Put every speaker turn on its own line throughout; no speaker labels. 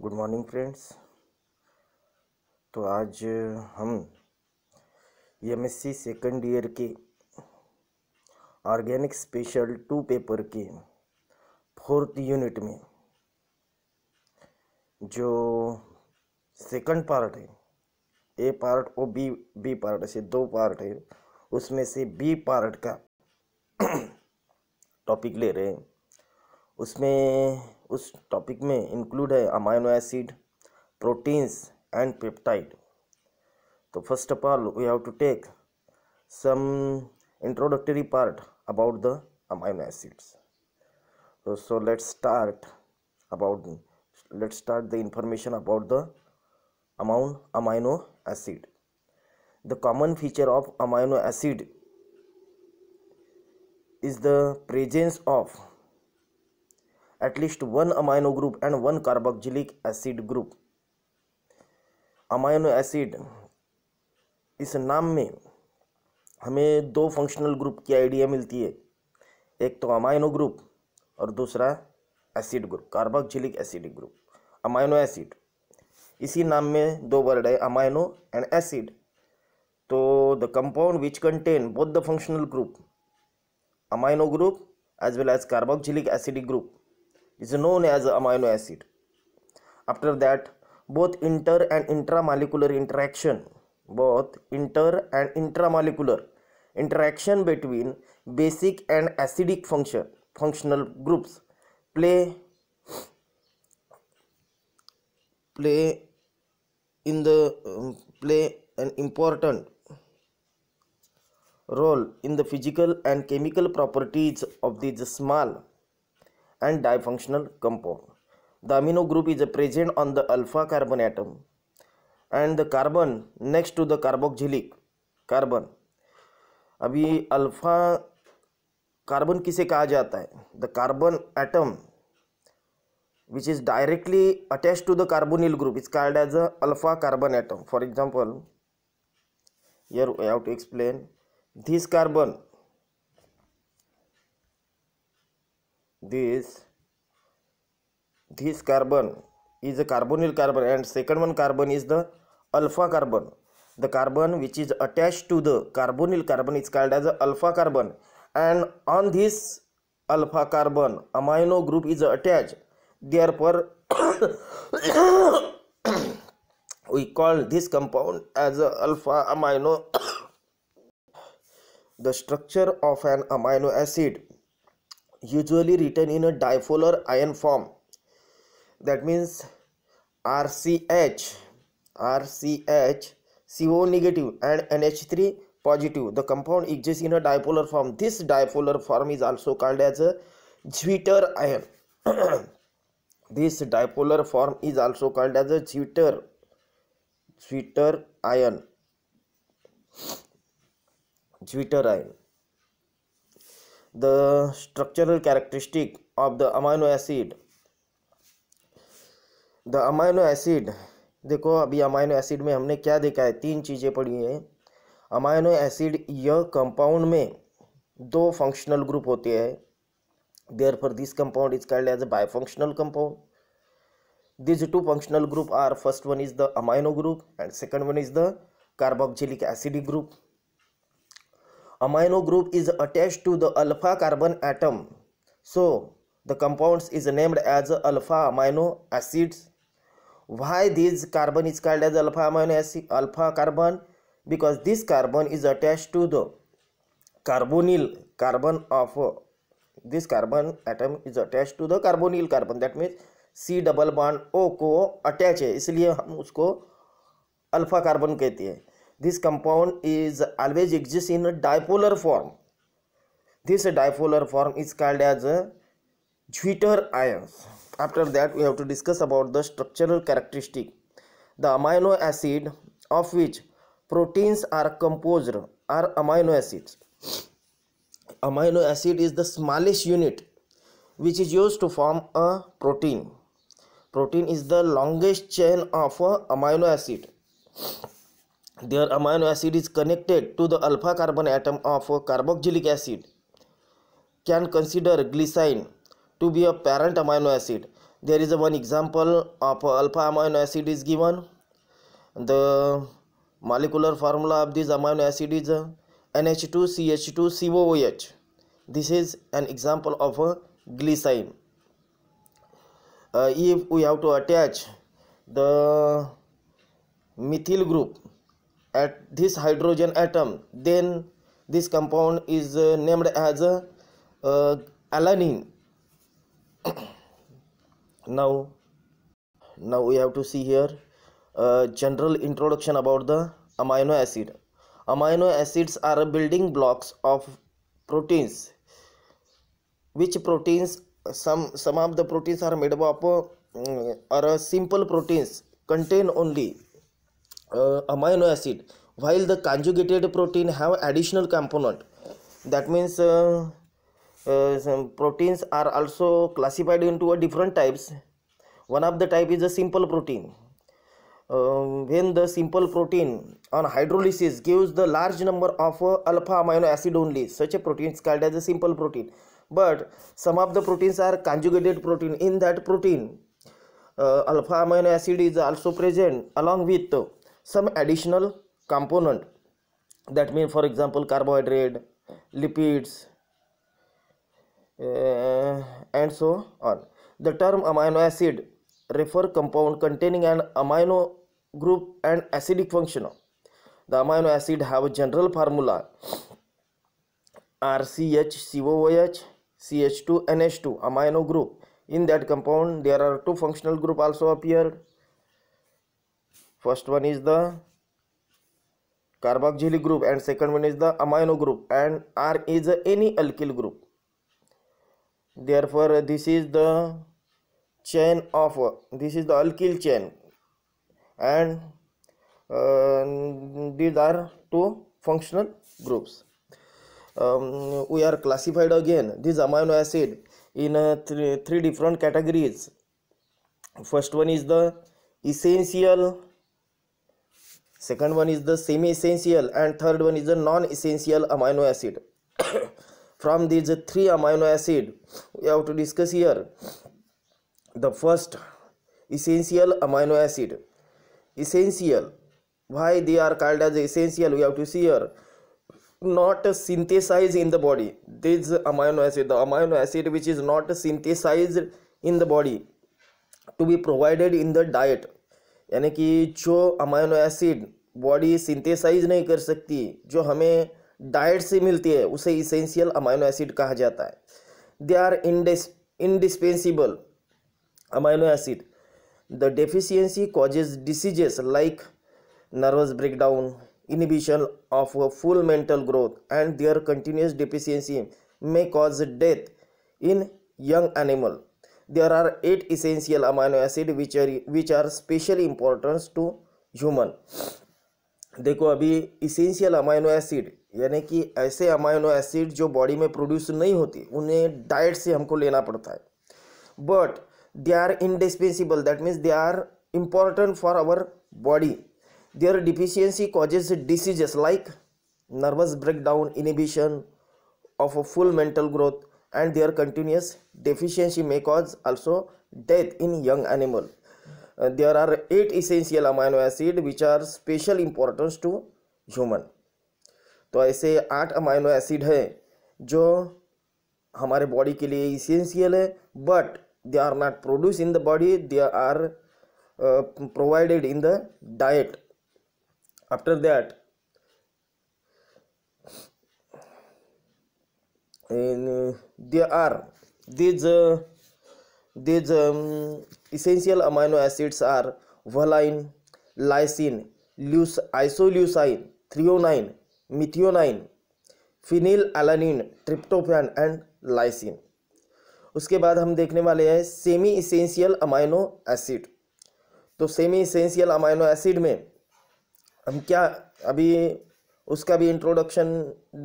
Good morning friends. तो आज हम एमएससी सेकंड ईयर के ऑर्गेनिक स्पेशल 2 पेपर के 4th यूनिट में जो सेकंड पार्ट है, ए पार्ट और बी पार्ट, ऐसे 2 पार्ट है, उसमें से बी पार्ट का टॉपिक ले रहे हैं। उसमें उस टॉपिक में इंक्लूड है amino acid, proteins and peptide. तो first of all we have to take some introductory part about the amino acids. So let's start the information about the amino acid. The common feature of amino acid is the presence of at least one amino group and one carboxylic acid group. Amino acid, इस नाम में हमें 2 functional group की idea मिलती है, एक तो amino group और दूसरा acid group, carboxylic acid group. Amino acid, इसी नाम में 2 वर्ड है, अमाइनो एंड एसिड. तो the compound which contain both the functional group amino group as well as carboxylic acidic group is known as amino acid. After that, both inter and intramolecular interaction between basic and acidic functional groups play an important role in the physical and chemical properties of these small and difunctional compound. The amino group is present on the alpha carbon atom and the carbon next to the carboxylic carbon. अभी alpha carbon किसे कहा जाता है? The carbon atom which is directly attached to the carbonyl group is called as a alpha carbon atom. For example, here we have to explain this carbon, this carbon is a carbonyl carbon and second one carbon is the alpha carbon. The carbon which is attached to the carbonyl carbon is called as a alpha carbon, and on this alpha carbon amino group is attached. Therefore we call this compound as a alpha amino. The structure of an amino acid usually written in a dipolar ion form, that means RCH, CO negative and NH3 positive. The compound exists in a dipolar form. This dipolar form is also called as a Zwitter ion. This dipolar form is also called as a Zwitter ion. The structural characteristic of the amino acid. The amino acid, देखो अभी amino acid में हमने क्या देखा है, 3 चीज़ें पढ़ी हैं. अमाइनो एसिड यह कंपाउंड में 2 फंक्शनल ग्रुप होते हैं. Therefore this compound is called as a bifunctional compound. These 2 functional group are, first one is the amino group and second one is the carboxylic acid group. Amino group is attached to the alpha carbon atom, so the compounds is named as alpha amino acids. Why this carbon is called as alpha amino acid, alpha carbon? Because this carbon is attached to the carbonyl carbon of this carbon atom is attached to the carbonyl carbon, that means C double bond O को attach है, इसलिए हम उसको alpha carbon कहते हैं. This compound is always exists in a dipolar form. This dipolar form is called as a Zwitter ions. After that, we have to discuss about the structural characteristic. The amino acid of which proteins are composed are amino acids. Amino acid is the smallest unit which is used to form a protein. Protein is the longest chain of amino acid. Their amino acid is connected to the alpha carbon atom of carboxylic acid. Can consider glycine to be a parent amino acid. There is one example of alpha amino acid is given. The molecular formula of this amino acid is NH2CH2COOH. This is an example of a glycine. If we have to attach the methyl group at this hydrogen atom, then this compound is named as alanine. Now we have to see here general introduction about the amino acid. Amino acids are building blocks of proteins. Which proteins? Some of the proteins are made up of are simple proteins contain only amino acid, while the conjugated protein have additional component. That means some proteins are also classified into a different types. One of the type is a simple protein. When the simple protein on hydrolysis gives the large number of alpha amino acid only, such a protein is called as a simple protein. But some of the proteins are conjugated protein. In that protein, alpha amino acid is also present along with some additional component. That means, for example, carbohydrate, lipids, and so on. The term amino acid refer compound containing an amino group and acidic function. The amino acid have a general formula RCHCOOH CH2NH2 amino group. In that compound there are two functional group also appeared. First one is the carboxylic group and second one is the amino group, and R is any alkyl group. Therefore this is the chain of this is the alkyl chain, and these are two functional groups. We are classified again this amino acid in three different categories. First one is the essential, second one is the semi-essential, and third one is the non-essential amino acid. From these three amino acid we have to discuss here. The first, essential amino acid. Essential, why they are called as essential? We have to see here. Not synthesized in the body. This amino acid, the amino acid which is not synthesized in the body, to be provided in the diet. यानी कि जो amino acid body synthesise नहीं कर सकती, जो हमें diet से मिलती है, उसे इसेंशियल अमाइनो एसिड कहा जाता है. They are indispensable amino acid. The deficiency causes diseases like nervous breakdown, inhibition of full mental growth, and their continuous deficiency may cause death in young animal. There are 8 essential amino acid which are specially important to human. देखो अभी essential amino acid यानी कि ऐसे amino acid जो body में produce नहीं होती, उन्हें डाइट से हमको लेना पड़ता है. But they are indispensable, that means they are important for our body. Their deficiency causes diseases like nervous breakdown, inhibition of a full mental growth, and their continuous deficiency may cause also death in young animal. There are 8 essential amino acid which are special importance to human. तो ऐसे 8 amino acid है जो हमारे body के लिए essential है, but they are not produce in the body, they are provided in the diet. After that there are these essential amino acids are valine, lysine, isoleucine, threonine, methionine, phenylalanine, tryptophan and lysine. उसके बाद हम देखने वाले हैं semi essential amino acid. तो semi essential amino acid में हम क्या अभी उसका भी इंट्रोडक्शन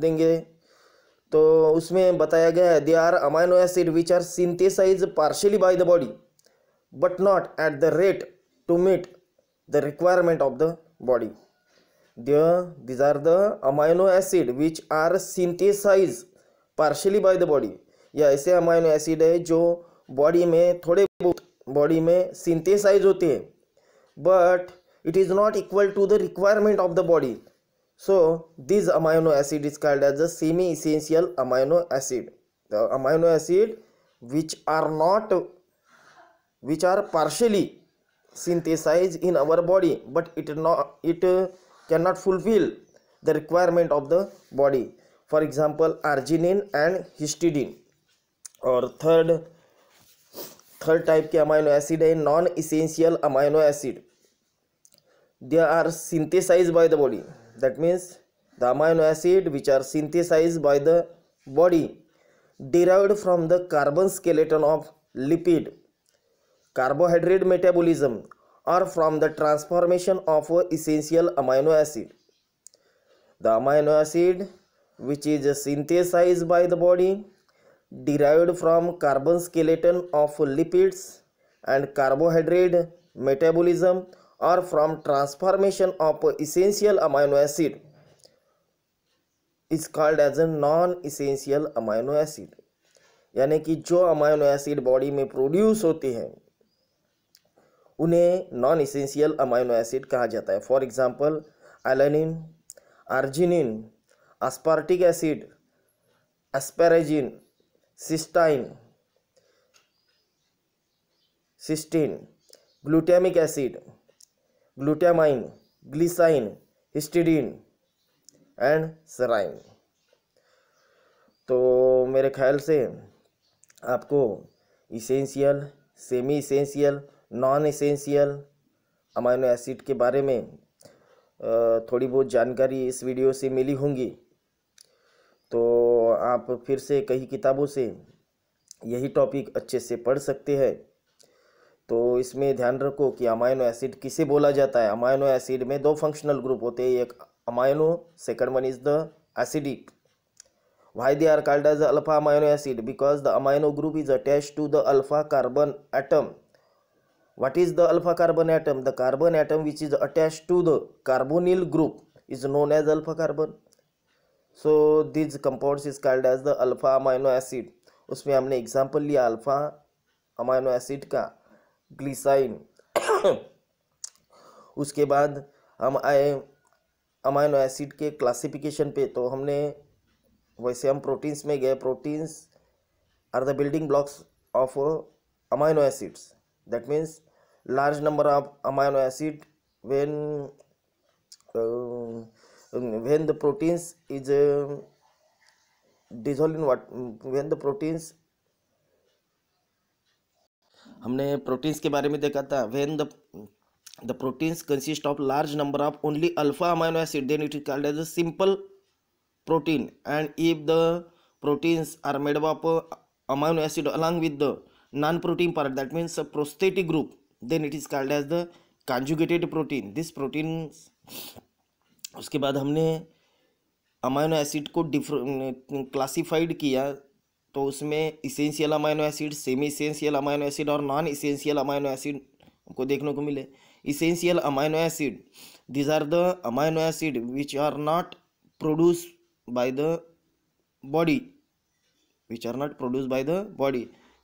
देंगे. तो उसमें बताया गया है they are amino acid which are synthesise partially by the body but not at the rate to meet the requirement of the body. these are the amino acid which are synthesise partially by the body. यह ऐसे amino acid है जो body में थोड़े बहुत body में synthesise होते हैं, but it is not equal to the requirement of the body. So this amino acid is called as a semi-essential amino acid. The amino acid which are partially synthesized in our body, but it cannot fulfill the requirement of the body. For example, arginine and histidine. और third type के amino acid है non essential amino acid. They are synthesized by the body. That means the amino acid which are synthesized by the body derived from the carbon skeleton of lipid, carbohydrate metabolism, or from the transformation of essential amino acid. The amino acid which is synthesized by the body derived from carbon skeleton of lipids and carbohydrate metabolism or from transformation of essential amino acid is called as a non-essential amino acid. यानी कि जो amino acid body में produce होते हैं उन्हें non essential amino acid कहा जाता है. For example alanine, arginine, aspartic acid, asparagine, cysteine, glutamic acid, glutamine, glycine, histidine and serine. तो मेरे ख्याल से आपको essential, semi essential, non essential amino acid के बारे में थोड़ी बहुत जानकारी इस वीडियो से मिली होंगी. तो आप फिर से कई किताबों से यही टॉपिक अच्छे से पढ़ सकते हैं. तो इसमें ध्यान रखो कि अमाइनो एसिड किसे बोला जाता है. अमाइनो एसिड में दो फंक्शनल ग्रुप होते हैं, एक amino, second one is the acidic. Why they are called as alpha amino acid? Because the amino group is attached to the alpha carbon atom. What is the alpha carbon atom? The carbon atom which is attached to the carbonyl group is known as alpha carbon. So this compounds is called as the alpha amino acid. उसमें हमने example लिया alpha amino acid का, ग्लिसाइन. उसके बाद हम आए amino acid के classification पे. तो हमने वैसे हम प्रोटीन्स में गए. Proteins are the building blocks of amino acids. That means large number of amino acid when the proteins is dissolved in what, when the proteins, हमने प्रोटीन्स के बारे में देखा था. when the proteins consist of large number of only alpha amino acid, then it is called as a simple protein. And if the proteins are made up of amino acid along with the non-protein part, that means a prosthetic group, then it is called as the conjugated protein. This proteins. उसके बाद हमने amino acid को classified किया. तो उसमें essential amino acid, semi essential amino acid और non essential amino acid को देखने को मिले. Essential amino acid, these are the amino acid which are not produced by the body,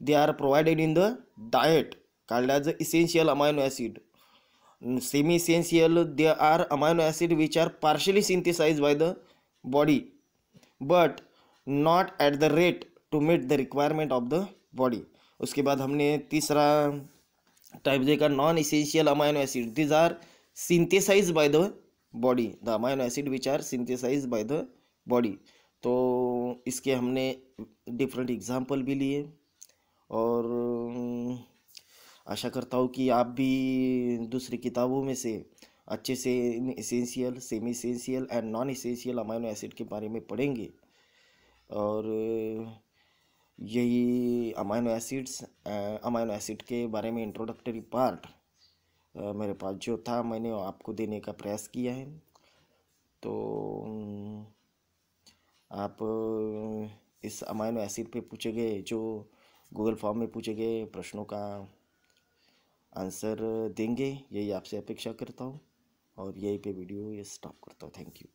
they are provided in the diet, called as essential amino acid. Semi essential, they are amino acid which are partially synthesized by the body but not at the rate to meet the requirement of the body. उसके बाद हमने तीसरा type देखा non essential amino acid. This are synthesised by the body, the amino acid which are synthesised by the body. तो इसके हमने different example भी लिए. और आशा करता हूँ कि आप भी दूसरी किताबों में से अच्छे से essential, semi essential and non essential amino acid के बारे में पढ़ेंगे. और यही अमाइनो एसिड के बारे में इंट्रोडक्टरी पार्ट मेरे पास जो था मैंने आपको देने का प्रयास किया है. तो आप इस अमाइनो एसिड पे पूछे गए जो गूगल फॉर्म में पूछे गए प्रश्नों का आंसर देंगे, यही आपसे अपेक्षा करता हूँ. और यहीं पे वीडियो ये स्टॉप करता हूँ. Thank you.